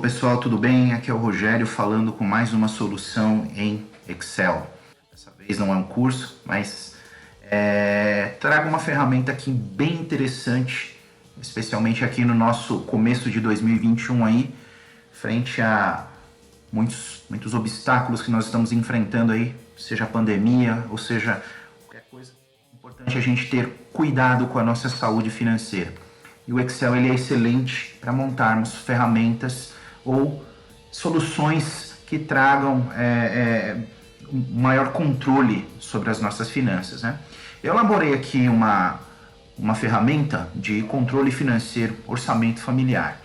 pessoal, tudo bem? Aqui é o Rogério falando com mais uma solução em Excel. Dessa vez não é um curso, mas trago uma ferramenta aqui bem interessante, especialmente aqui no nosso começo de 2021 aí, frente a muitos obstáculos que nós estamos enfrentando aí, seja a pandemia, ou seja, qualquer coisa. É importante a gente ter cuidado com a nossa saúde financeira. E o Excel ele é excelente para montarmos ferramentas ou soluções que tragam um maior controle sobre as nossas finanças, né? Eu elaborei aqui uma ferramenta de controle financeiro, orçamento familiar.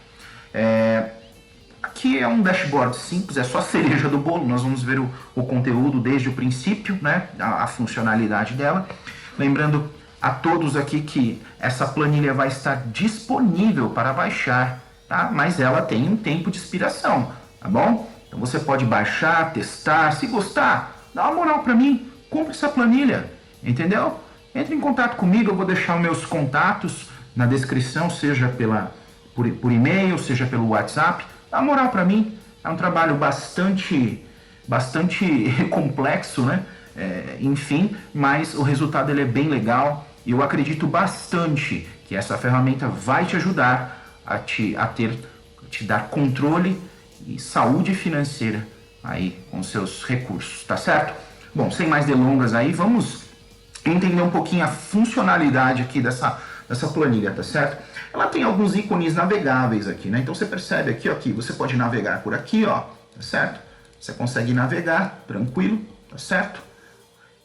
Aqui é um dashboard simples, é só a cereja do bolo, nós vamos ver o conteúdo desde o princípio, né? A funcionalidade dela. Lembrando a todos aqui que essa planilha vai estar disponível para baixar, tá? Mas ela tem um tempo de expiração, tá bom? Então você pode baixar, testar, se gostar, dá uma moral para mim, compre essa planilha, entendeu? Entre em contato comigo, eu vou deixar os meus contatos na descrição, seja por e-mail, seja pelo WhatsApp, dá uma moral para mim, é um trabalho bastante complexo, né? Enfim, mas o resultado ele é bem legal e eu acredito bastante que essa ferramenta vai te ajudar a te dar controle e saúde financeira aí com seus recursos, tá certo? Bom, sem mais delongas aí, vamos entender um pouquinho a funcionalidade aqui dessa planilha, tá certo? Ela tem alguns ícones navegáveis aqui, né? Então você percebe aqui, ó, que você pode navegar por aqui, ó, tá certo? Você consegue navegar tranquilo, tá certo?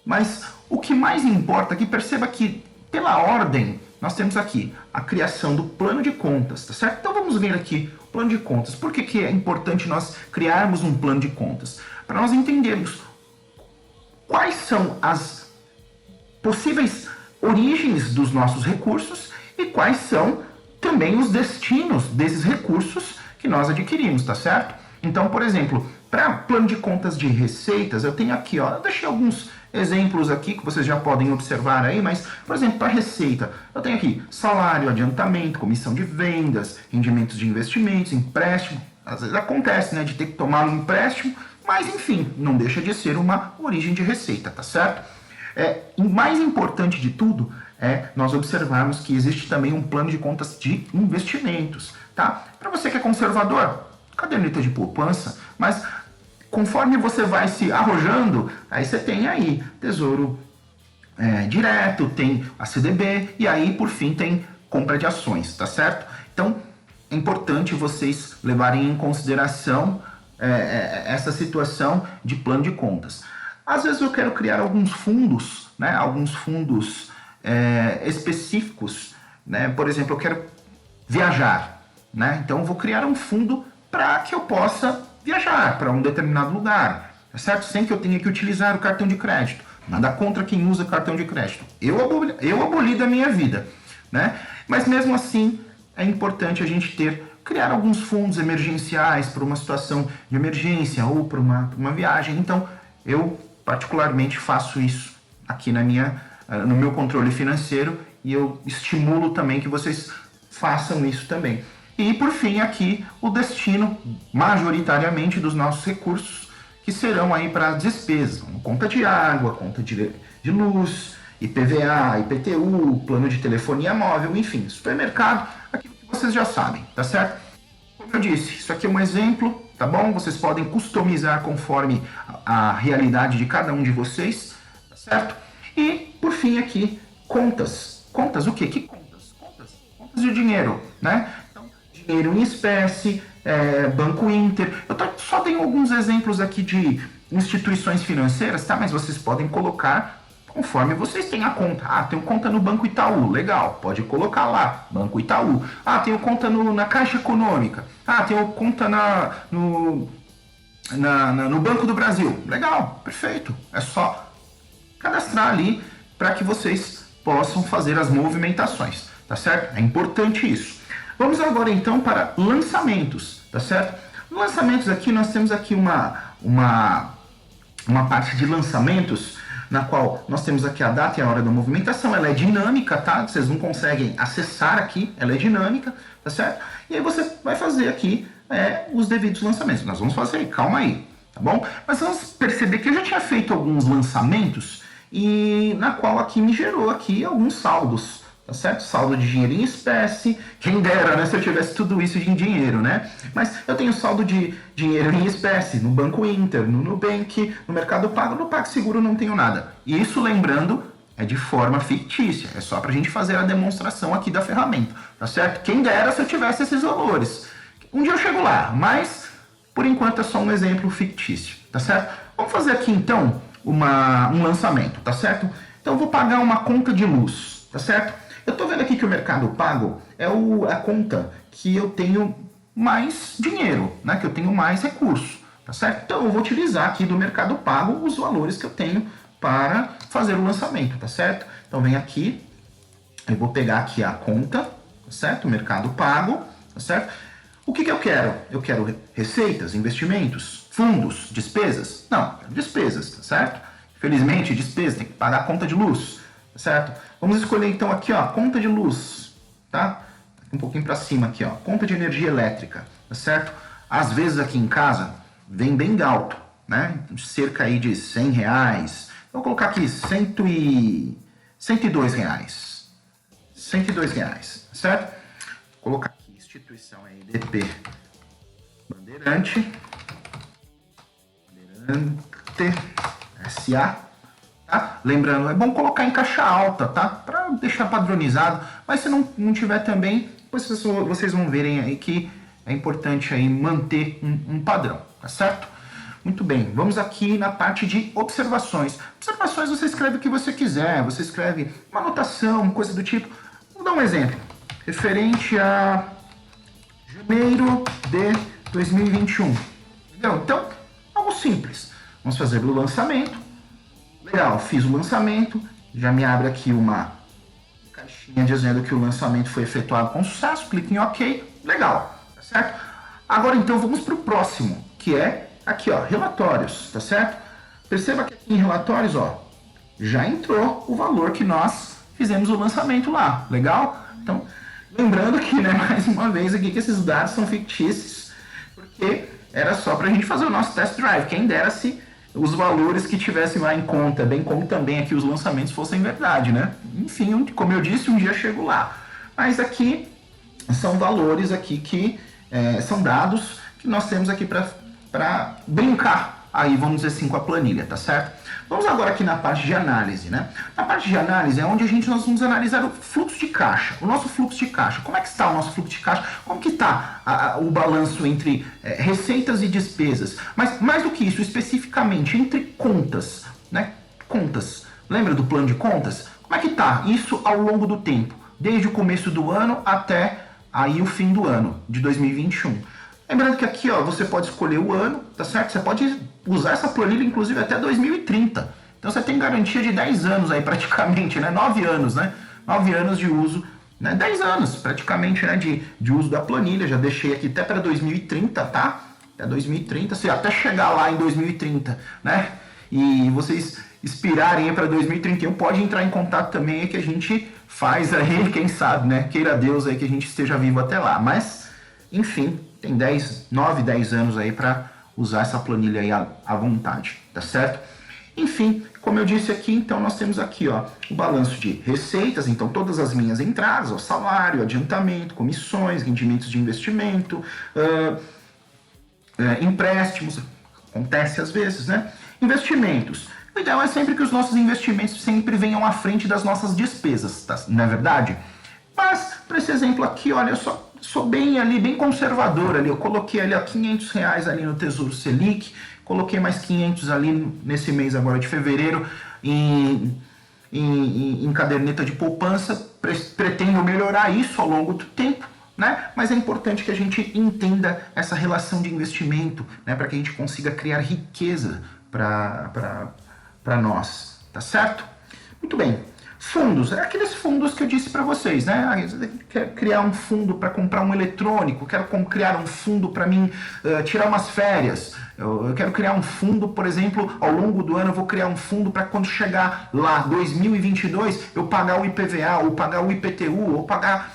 Mas o que mais importa aqui, perceba que pela ordem nós temos aqui a criação do plano de contas, tá certo? Então vamos ver aqui o plano de contas. Por que é importante nós criarmos um plano de contas? Para nós entendermos quais são as possíveis origens dos nossos recursos e quais são também os destinos desses recursos que nós adquirimos, tá certo? Então, por exemplo, para plano de contas de receitas, eu tenho aqui, ó, eu deixei alguns exemplos aqui que vocês já podem observar aí, mas, por exemplo, para receita, eu tenho aqui salário, adiantamento, comissão de vendas, rendimentos de investimentos, empréstimo. Às vezes acontece, né, de ter que tomar um empréstimo, mas enfim, não deixa de ser uma origem de receita, tá certo? O mais importante de tudo é nós observarmos que existe também um plano de contas de investimentos, tá? Para você que é conservador, caderneta de poupança, mas conforme você vai se arrojando, aí você tem aí Tesouro Direto, tem a CDB e aí por fim tem compra de ações, tá certo? Então é importante vocês levarem em consideração essa situação de plano de contas. Às vezes eu quero criar alguns fundos, né? Alguns fundos específicos, né? Por exemplo, eu quero viajar, né? Então eu vou criar um fundo para que eu possa viajar para um determinado lugar, tá certo? Sem que eu tenha que utilizar o cartão de crédito. Nada contra quem usa cartão de crédito. Eu aboli da minha vida, né? Mas mesmo assim é importante a gente criar alguns fundos emergenciais para uma situação de emergência ou para uma viagem. Então eu particularmente faço isso aqui no meu controle financeiro e eu estimulo também que vocês façam isso também. E por fim aqui o destino majoritariamente dos nossos recursos que serão aí para despesas, conta de água, conta de luz, IPVA, IPTU, plano de telefonia móvel, enfim, supermercado, aquilo que vocês já sabem, tá certo? Como eu disse, isso aqui é um exemplo, tá bom? Vocês podem customizar conforme a realidade de cada um de vocês, tá certo? E por fim aqui, contas. Contas o quê? Que contas? Contas de dinheiro, né? Dinheiro em espécie, Banco Inter. Eu só tenho alguns exemplos aqui de instituições financeiras, tá? Mas vocês podem colocar conforme vocês têm a conta. Ah, tenho conta no Banco Itaú, legal, pode colocar lá, Banco Itaú. Ah, tenho conta na Caixa Econômica. Ah, tenho conta no Banco do Brasil. Legal, perfeito. É só cadastrar ali para que vocês possam fazer as movimentações, tá certo? É importante isso. Vamos agora então para lançamentos, tá certo? No lançamentos aqui nós temos aqui uma parte de lançamentos na qual nós temos aqui a data e a hora da movimentação. Ela é dinâmica, tá? Vocês não conseguem acessar aqui, ela é dinâmica, tá certo? E aí você vai fazer aqui os devidos lançamentos. Nós vamos fazer, calma aí, tá bom? Mas vamos perceber que eu já tinha feito alguns lançamentos e na qual aqui me gerou aqui alguns saldos, tá certo? Saldo de dinheiro em espécie, quem dera, né, se eu tivesse tudo isso em dinheiro, né? Mas eu tenho saldo de dinheiro em espécie no Banco Inter, no Nubank, no Mercado Pago, no PagSeguro não tenho nada. Isso, lembrando, é de forma fictícia, é só pra gente fazer a demonstração aqui da ferramenta, tá certo? Quem dera se eu tivesse esses valores. Um dia eu chego lá, mas por enquanto é só um exemplo fictício, tá certo? Vamos fazer aqui então um lançamento, tá certo? Então eu vou pagar uma conta de luz, tá certo? Eu tô vendo aqui que o Mercado Pago é a conta que eu tenho mais dinheiro, né? Que eu tenho mais recurso, tá certo? Então eu vou utilizar aqui do Mercado Pago os valores que eu tenho para fazer o lançamento, tá certo? Então vem aqui, eu vou pegar aqui a conta, tá certo? Mercado Pago, tá certo? O que eu quero? Eu quero receitas, investimentos, fundos, despesas? Não, despesas, tá certo? Infelizmente, despesas, tem que pagar a conta de luz, tá certo? Vamos escolher então aqui, ó, conta de luz, tá? Um pouquinho para cima aqui, ó, conta de energia elétrica, tá certo? Às vezes aqui em casa vem bem alto, né? Cerca aí de R$100. Vou colocar aqui 102 reais. 102 reais, tá certo? Vou colocar aqui instituição EDP Bandeirante SA, tá? Lembrando, é bom colocar em caixa alta, tá? Para deixar padronizado, mas se não tiver também, depois vocês vão verem aí que é importante aí manter um padrão, tá certo? Muito bem, vamos aqui na parte de observações. Observações você escreve o que você quiser, você escreve uma anotação, coisa do tipo. Vou dar um exemplo, referente a janeiro de 2021. Entendeu? Então, algo simples. Vamos fazer o lançamento. Legal, fiz o lançamento, já me abre aqui uma caixinha dizendo que o lançamento foi efetuado com sucesso, clique em OK, legal, tá certo? Agora então vamos para o próximo, que é aqui, ó, relatórios, tá certo? Perceba que aqui em relatórios, ó, já entrou o valor que nós fizemos o lançamento lá, legal? Então, lembrando que, né, mais uma vez aqui que esses dados são fictícios, porque era só para a gente fazer o nosso test drive, quem dera se os valores que tivessem lá em conta, bem como também aqui os lançamentos fossem verdade, né? Enfim, como eu disse, um dia eu chego lá. Mas aqui são valores aqui que são dados que nós temos aqui para brincar, aí vamos dizer assim, com a planilha, tá certo? Vamos agora aqui na parte de análise, né? Na parte de análise é onde nós vamos analisar o fluxo de caixa, o nosso fluxo de caixa. Como é que está o nosso fluxo de caixa? Como que está o balanço entre receitas e despesas? Mas mais do que isso, especificamente entre contas, né? Contas. Lembra do plano de contas? Como é que está isso ao longo do tempo? Desde o começo do ano até aí o fim do ano de 2021. Lembrando que aqui, ó, você pode escolher o ano, tá certo? Você pode usar essa planilha, inclusive, até 2030. Então, você tem garantia de 10 anos aí, praticamente, né? 9 anos, né? 9 anos de uso, né? 10 anos, praticamente, né? De uso da planilha. Já deixei aqui até para 2030, tá? Até 2030, até chegar lá em 2030, né? E vocês expirarem aí para 2031, pode entrar em contato também aí que a gente faz aí, quem sabe, né? Queira Deus aí que a gente esteja vivo até lá. Mas, enfim, tem 9, 10 anos aí para usar essa planilha aí à vontade, tá certo? Enfim, como eu disse aqui, então nós temos aqui, ó, o balanço de receitas, então todas as minhas entradas, ó, salário, adiantamento, comissões, rendimentos de investimento, empréstimos, acontece às vezes, né? Investimentos. O ideal é sempre que os nossos investimentos sempre venham à frente das nossas despesas, tá? Não é verdade? Mas, para esse exemplo aqui, olha, eu sou bem conservador ali. Eu coloquei ali R$500 ali no Tesouro Selic, coloquei mais 500 ali nesse mês agora de fevereiro em caderneta de poupança. Pretendo melhorar isso ao longo do tempo, né? Mas é importante que a gente entenda essa relação de investimento, né? Para que a gente consiga criar riqueza para nós, tá certo? Muito bem. Fundos, aqueles fundos que eu disse para vocês, né? Quero criar um fundo para comprar um eletrônico, quero criar um fundo para mim tirar umas férias, eu quero criar um fundo, por exemplo, ao longo do ano eu vou criar um fundo para quando chegar lá 2022 eu pagar o IPVA, ou pagar o IPTU, ou pagar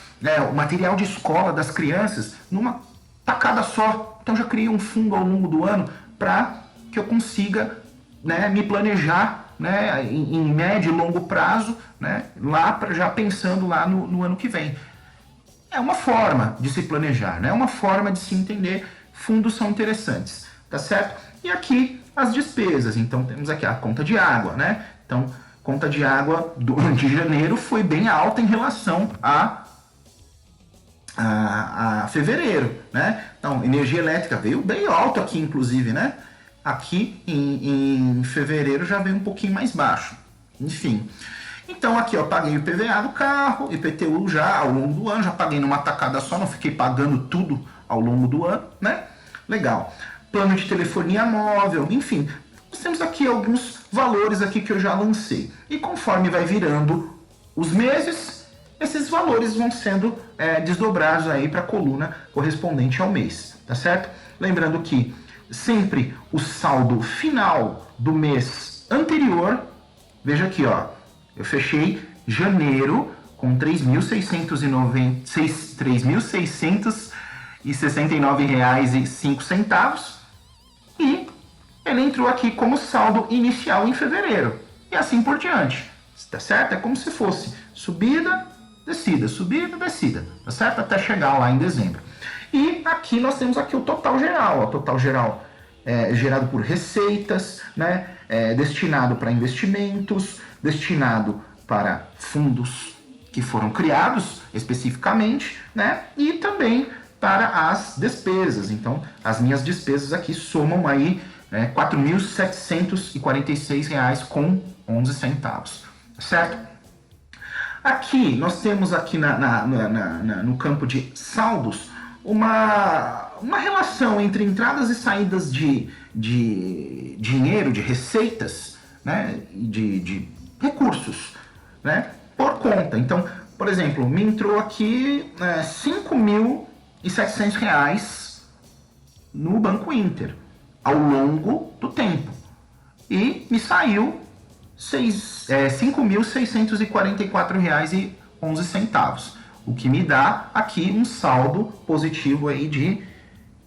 o material de escola das crianças numa tacada só. Então já criei um fundo ao longo do ano para que eu consiga, né, me planejar, né, em médio e longo prazo, né, lá já pensando lá no ano que vem. É uma forma de se planejar, né? É uma forma de se entender. Fundos são interessantes, tá certo? E aqui as despesas. Então temos aqui a conta de água, né? Então, conta de água de janeiro foi bem alta em relação a fevereiro, né? Então, energia elétrica veio bem alto aqui, inclusive, né? Aqui em fevereiro já veio um pouquinho mais baixo. Enfim. Então aqui, ó, paguei o IPVA do carro, IPTU já ao longo do ano, já paguei numa tacada só, não fiquei pagando tudo ao longo do ano, né? Legal. Plano de telefonia móvel, enfim. Nós temos aqui alguns valores aqui que eu já lancei. E conforme vai virando os meses, esses valores vão sendo desdobrados aí para a coluna correspondente ao mês, tá certo? Lembrando que sempre o saldo final do mês anterior, veja aqui, ó, eu fechei janeiro com R$ 3.669,05 e ele entrou aqui como saldo inicial em fevereiro e assim por diante, tá certo? É como se fosse subida, descida, tá certo? Até chegar lá em dezembro. E aqui nós temos aqui o total geral, o total geral gerado por receitas, né? Destinado para investimentos, destinado para fundos que foram criados especificamente, né? E também para as despesas. Então, as minhas despesas aqui somam aí R$ 4.746,11, certo? Aqui, nós temos aqui no campo de saldos uma relação entre entradas e saídas de dinheiro, de receitas, né? De recursos, né? Por conta. Então, por exemplo, me entrou aqui R$ 5.700 no Banco Inter ao longo do tempo e me saiu R$ 5.644,11, o que me dá aqui um saldo positivo aí de R$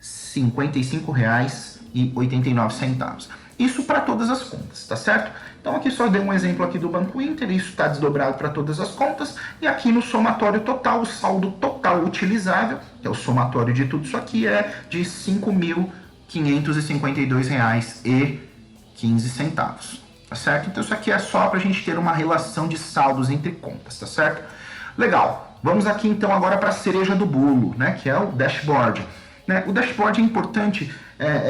55,89. Isso para todas as contas, tá certo? Então aqui só dei um exemplo aqui do Banco Inter, isso está desdobrado para todas as contas, e aqui no somatório total, o saldo total utilizável, que é o somatório de tudo isso aqui, é de R$ 5.552,15, tá certo? Então isso aqui é só para a gente ter uma relação de saldos entre contas, tá certo? Legal, vamos aqui então agora para a cereja do bolo, né, que é o dashboard. O dashboard é importante,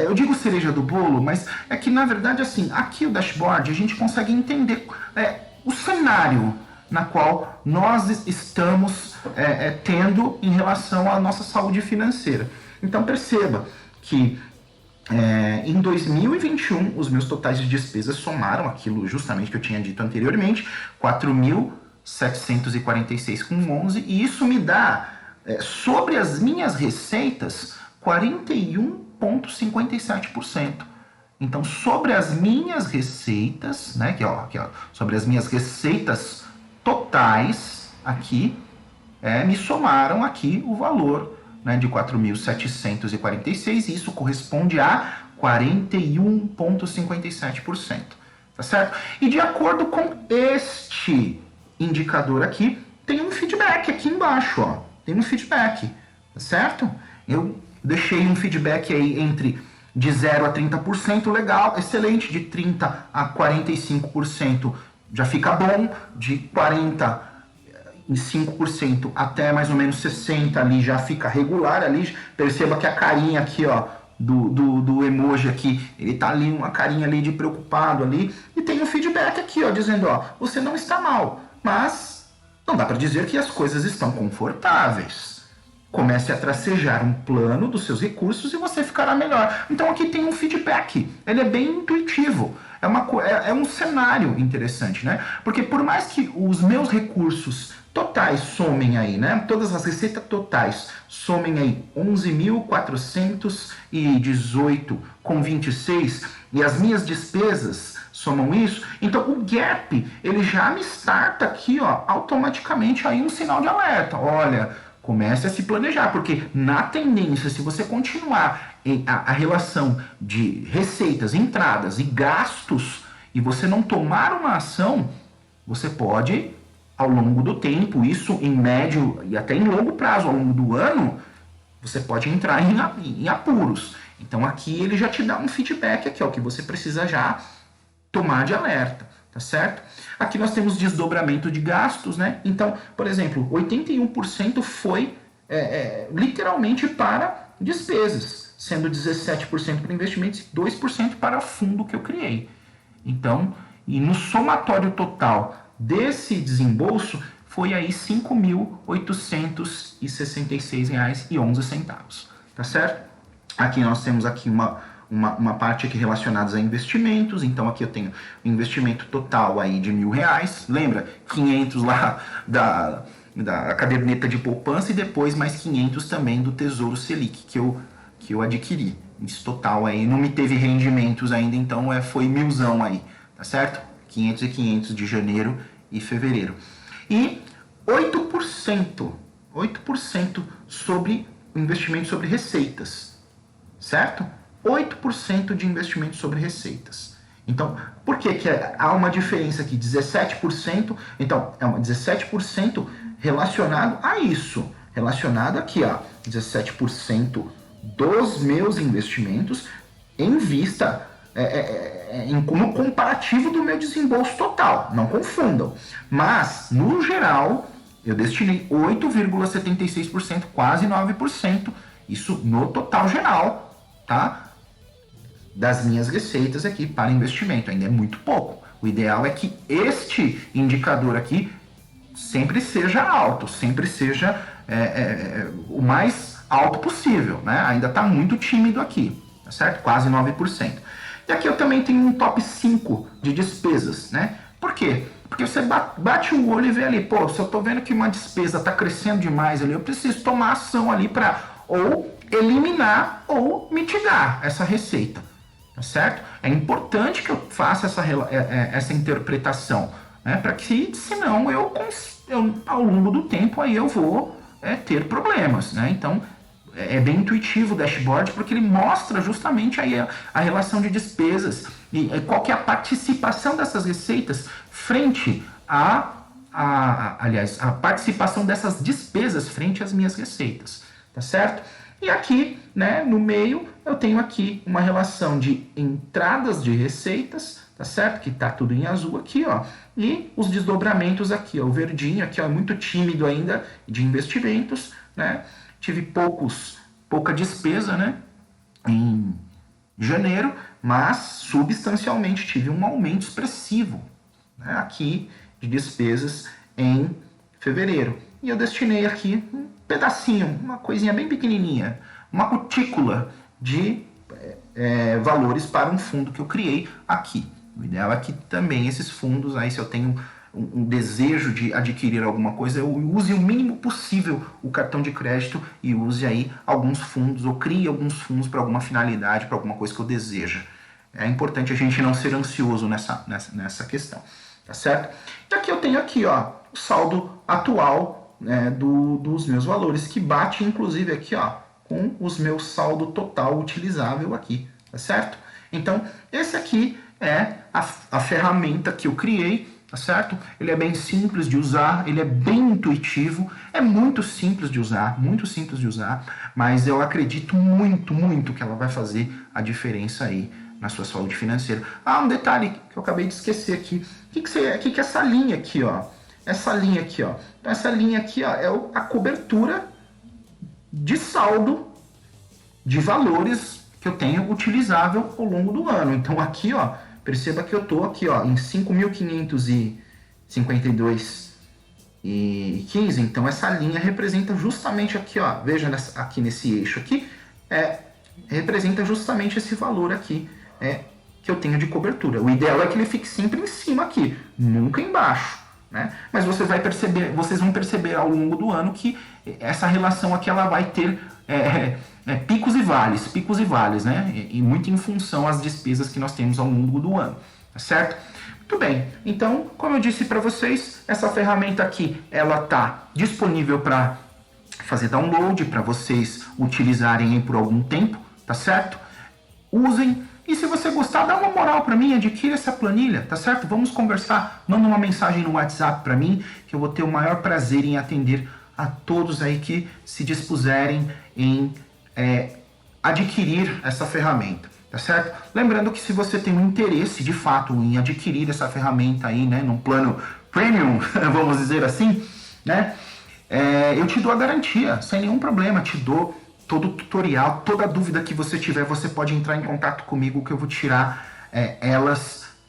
eu digo cereja do bolo, mas é que na verdade assim, aqui o dashboard a gente consegue entender o cenário na qual nós estamos tendo em relação à nossa saúde financeira. Então perceba que em 2021 os meus totais de despesas somaram aquilo justamente que eu tinha dito anteriormente, 4.746,11, e isso me dá, sobre as minhas receitas, 41,57%. Então, sobre as minhas receitas, né, aqui, ó, sobre as minhas receitas totais, aqui, me somaram aqui o valor, né, de 4.746, e isso corresponde a 41,57%. Tá certo? E de acordo com este indicador aqui, tem um feedback aqui embaixo, ó. Tem um feedback, tá certo? Eu deixei um feedback aí entre de 0 a 30%, legal, excelente. De 30 a 45% já fica bom. De 45% até mais ou menos 60% ali já fica regular ali. Perceba que a carinha aqui, ó, do emoji aqui, ele tá ali, uma carinha ali de preocupado ali. E tem um feedback aqui, ó, dizendo, ó, você não está mal, mas não dá para dizer que as coisas estão confortáveis. Comece a tracejar um plano dos seus recursos e você ficará melhor. Então aqui tem um feedback, ele é bem intuitivo, é um cenário interessante, né? Porque por mais que os meus recursos totais somem aí, né? Todas as receitas totais somem aí 11.418,26 e as minhas despesas somam isso, então o gap, ele já me starta aqui, ó, automaticamente aí um sinal de alerta. Olha, Comece a se planejar, porque na tendência, se você continuar a relação de receitas, entradas e gastos, e você não tomar uma ação, você pode, ao longo do tempo, isso em médio e até em longo prazo, ao longo do ano, você pode entrar em apuros. Então aqui ele já te dá um feedback aqui, ó, que você precisa já tomar de alerta, tá certo? Aqui nós temos desdobramento de gastos, né? Então, por exemplo, 81% foi literalmente para despesas, sendo 17% para investimentos e 2% para fundo que eu criei. Então, e no somatório total desse desembolso foi aí R$ 5.866,11, tá certo? Aqui nós temos aqui uma parte aqui relacionada a investimentos, então aqui eu tenho um investimento total aí de R$1.000, lembra? 500 lá da caderneta de poupança e depois mais 500 também do Tesouro Selic que eu adquiri. Isso total aí, não me teve rendimentos ainda, então foi 1.000 aí, tá certo? 500 e 500 de janeiro e fevereiro. E 8% sobre investimento sobre receitas, certo? 8% de investimento sobre receitas. Então, por que há uma diferença aqui? 17%, então, é 17% relacionado a isso. Relacionado aqui, ó, 17% dos meus investimentos em vista, no comparativo do meu desembolso total. Não confundam. Mas, no geral, eu destinei 8,76%, quase 9%, isso no total geral, tá? Das minhas receitas aqui para investimento. Ainda é muito pouco. O ideal é que este indicador aqui sempre seja alto, sempre seja o mais alto possível, né? Ainda está muito tímido aqui, tá certo? Quase 9%. E aqui eu também tenho um top 5 de despesas, né? Por quê? Porque você bate o olho e vê ali, pô, se eu estou vendo que uma despesa está crescendo demais ali, eu preciso tomar ação ali para ou eliminar ou mitigar essa receita. Tá certo? É importante que eu faça essa interpretação, né? Para que, senão, eu ao longo do tempo aí eu vou ter problemas, né? Então, é bem intuitivo o dashboard, porque ele mostra justamente aí a relação de despesas e qual que é a participação dessas receitas frente aliás, a participação dessas despesas frente às minhas receitas, tá certo? E aqui, né, no meio, eu tenho aqui uma relação de entradas de receitas, tá certo? Que tá tudo em azul aqui, ó. E os desdobramentos aqui, ó. O verdinho aqui, ó, é muito tímido ainda de investimentos, né? Tive pouca despesa, né? Em janeiro, mas substancialmente tive um aumento expressivo, né, aqui de despesas em fevereiro. E eu destinei aqui um pedacinho, uma coisinha bem pequenininha, uma cutícula de valores para um fundo que eu criei aqui. O ideal é que também esses fundos, aí se eu tenho um desejo de adquirir alguma coisa, eu use o mínimo possível o cartão de crédito e use aí alguns fundos, ou crie alguns fundos para alguma finalidade, para alguma coisa que eu deseja. É importante a gente não ser ansioso nessa questão, tá certo? E aqui eu tenho aqui, ó, o saldo atual, né, dos meus valores, que bate inclusive aqui, ó, com os meus saldo total utilizável aqui, tá certo? Então, esse aqui é a ferramenta que eu criei, tá certo? Ele é bem simples de usar, ele é bem intuitivo, é muito simples de usar, mas eu acredito muito, muito que ela vai fazer a diferença aí na sua saúde financeira. Ah, um detalhe que eu acabei de esquecer aqui. O que é essa linha aqui, ó? Essa linha aqui, ó. Então, essa linha aqui, ó, é a cobertura de saldo de valores que eu tenho utilizável ao longo do ano. Então, aqui, ó, perceba que eu tô aqui, ó, em 5.552,15. Então, essa linha representa justamente aqui, ó, veja aqui nesse eixo aqui, representa justamente esse valor aqui, que eu tenho de cobertura. O ideal é que ele fique sempre em cima aqui, nunca embaixo, né? Mas vocês vão perceber ao longo do ano que essa relação aqui ela vai ter picos e vales, né? E muito em função às despesas que nós temos ao longo do ano, tá certo? Muito bem, então, como eu disse para vocês, essa ferramenta aqui, ela tá disponível para fazer download para vocês utilizarem aí por algum tempo, tá certo? Usem. E se você gostar, dá uma moral para mim, adquira essa planilha, tá certo? Vamos conversar, manda uma mensagem no WhatsApp para mim, que eu vou ter o maior prazer em atender a todos aí que se dispuserem em adquirir essa ferramenta, tá certo? Lembrando que se você tem um interesse de fato em adquirir essa ferramenta aí, né, num plano premium, vamos dizer assim, né, eu te dou a garantia, sem nenhum problema, te dou todo o tutorial, toda dúvida que você tiver, você pode entrar em contato comigo que eu vou tirar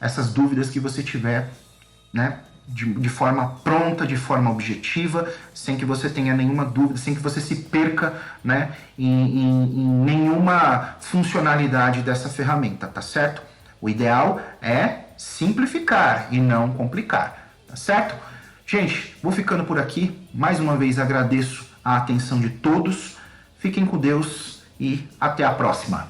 essas dúvidas que você tiver, né, de forma pronta, de forma objetiva, sem que você tenha nenhuma dúvida, sem que você se perca, né, em nenhuma funcionalidade dessa ferramenta, tá certo? O ideal é simplificar e não complicar, tá certo? Gente, vou ficando por aqui. Mais uma vez agradeço a atenção de todos. Fiquem com Deus e até a próxima.